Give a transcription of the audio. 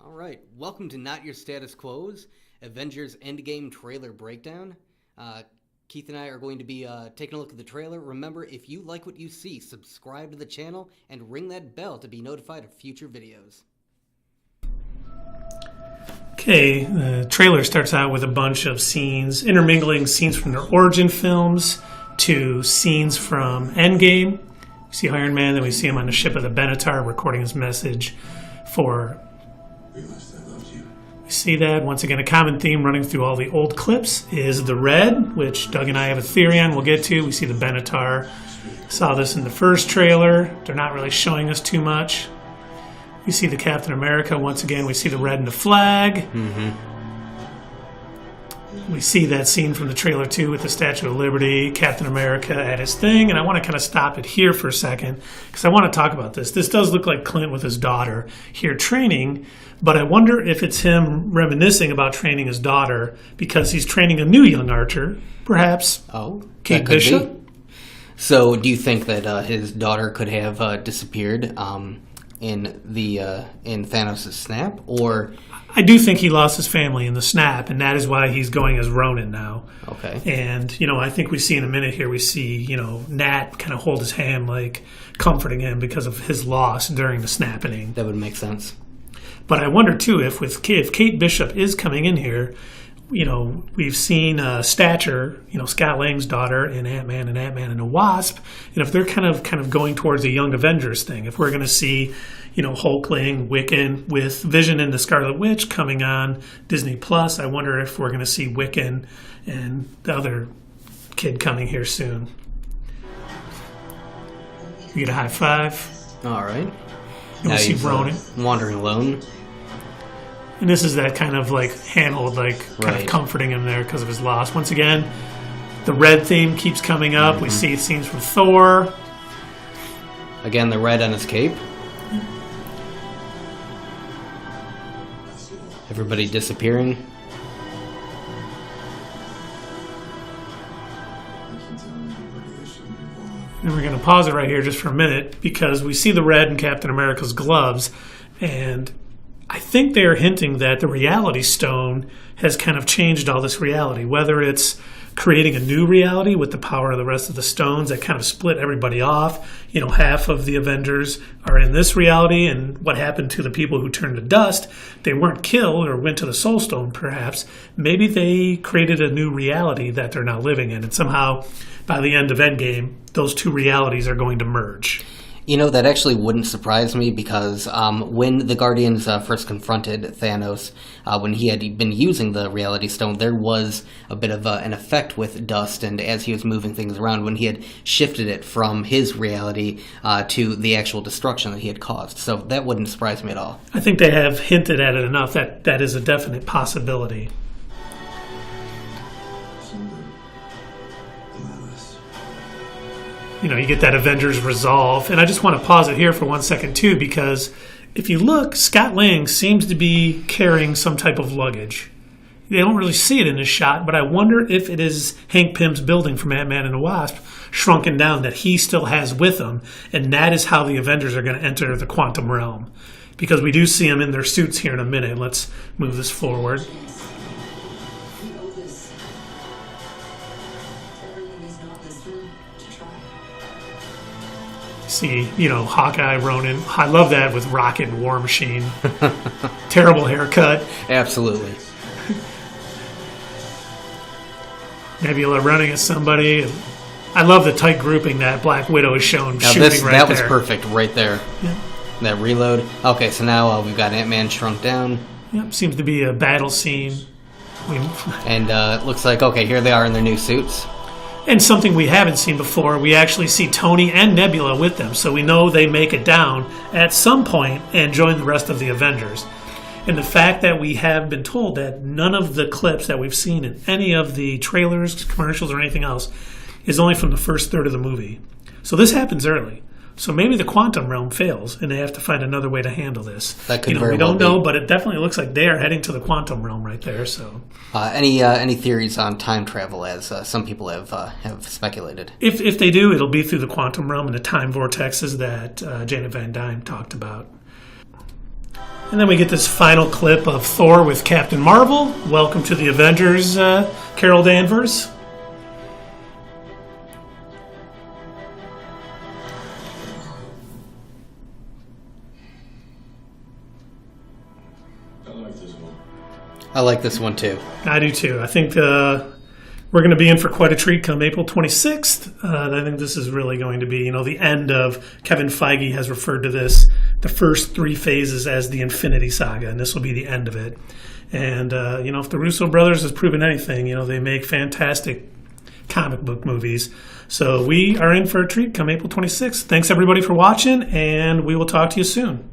All right, welcome to Not Your Status Quo's Avengers EndGame trailer breakdown. Keith and I are going to be taking a look at the trailer. Remember, if you like what you see, subscribe to the channel and ring that bell to be notified of future videos. Okay, the trailer starts out with a bunch of scenes, intermingling scenes from their origin films to scenes from EndGame. We see Iron Man, then we see him on the ship of the Benatar recording his message for... We see that. Once again, a common theme running through all the old clips is the red, which Doug and I have a theory on we'll get to. We see the Benatar. Saw this in the first trailer. They're not really showing us too much. We see the Captain America. Once again, we see the red and the flag. We see that scene from the trailer, too, with the Statue of Liberty, Captain America at his thing. And I want to kind of stop it here for a second because I want to talk about this. This does look like Clint with his daughter here training, but I wonder if it's him reminiscing about training his daughter because he's training a new young archer, perhaps. Oh, Kate Bishop. Be. So do you think that his daughter could have disappeared in Thanos' snap, or... I do think he lost his family in the snap, and that is why he's going as Ronin now. Okay. And, I think we see in a minute here, we see, Nat kind of hold his hand, like, comforting him because of his loss during the snapping. That would make sense. But I wonder, too, if Kate Bishop is coming in here, we've seen Stature, Scott Lang's daughter in Ant-Man and the Wasp, and if they're kind of going towards a Young Avengers thing, if we're going to see, Hulkling, Wiccan, with Vision and the Scarlet Witch coming on Disney Plus, I wonder if we're going to see Wiccan and the other kid coming here soon. We get a high five. All right. And we see Ronin. Wandering alone. And this is that kind of handled, kind of comforting him there because of his loss. Once again, the red theme keeps coming up. We see scenes from Thor. Again, the red on his cape. Everybody disappearing. And we're going to pause it right here just for a minute because we see the red in Captain America's gloves, and I think they're hinting that the Reality Stone has kind of changed all this reality, whether it's creating a new reality with the power of the rest of the stones that kind of split everybody off. Half of the Avengers are in this reality, and what happened to the people who turned to dust, they weren't killed or went to the Soul Stone, perhaps. Maybe they created a new reality that they're now living in, and somehow by the end of EndGame, those two realities are going to merge. That actually wouldn't surprise me because when the Guardians first confronted Thanos, when he had been using the Reality Stone, there was a bit of an effect with dust, and as he was moving things around, when he had shifted it from his reality to the actual destruction that he had caused. So that wouldn't surprise me at all. I think they have hinted at it enough that that is a definite possibility. You get that Avengers resolve. And I just want to pause it here for 1 second, too, because if you look, Scott Lang seems to be carrying some type of luggage. They don't really see it in this shot, but I wonder if it is Hank Pym's building from Ant-Man and the Wasp shrunken down that he still has with him, and that is how the Avengers are going to enter the quantum realm. Because we do see them in their suits here in a minute. Let's move this forward. See, Hawkeye, Ronin. I love that with Rocket and War Machine. Terrible haircut. Absolutely. Nebula running at somebody. I love the tight grouping that Black Widow is shown now shooting right there. That was perfect right there. Yeah. That reload. Okay, so now we've got Ant-Man shrunk down. Yep, seems to be a battle scene. And it looks like, okay, here they are in their new suits. And something we haven't seen before, we actually see Tony and Nebula with them, so we know they make it down at some point and join the rest of the Avengers. And the fact that we have been told that none of the clips that we've seen in any of the trailers, commercials, or anything else is only from the first third of the movie. So this happens early. So maybe the quantum realm fails, and they have to find another way to handle this. That could very well be. We don't know, but it definitely looks like they are heading to the quantum realm right there. So, any theories on time travel, as some people have speculated? If they do, it'll be through the quantum realm and the time vortexes that Janet Van Dyne talked about. And then we get this final clip of Thor with Captain Marvel. Welcome to the Avengers, Carol Danvers. I like this one too. I do too. I think we're going to be in for quite a treat come April 26th. I think this is really going to be, the end of, Kevin Feige has referred to this, the first 3 phases as the Infinity Saga, and this will be the end of it. And, if the Russo brothers has proven anything, they make fantastic comic book movies. So we are in for a treat come April 26th. Thanks everybody for watching, and we will talk to you soon.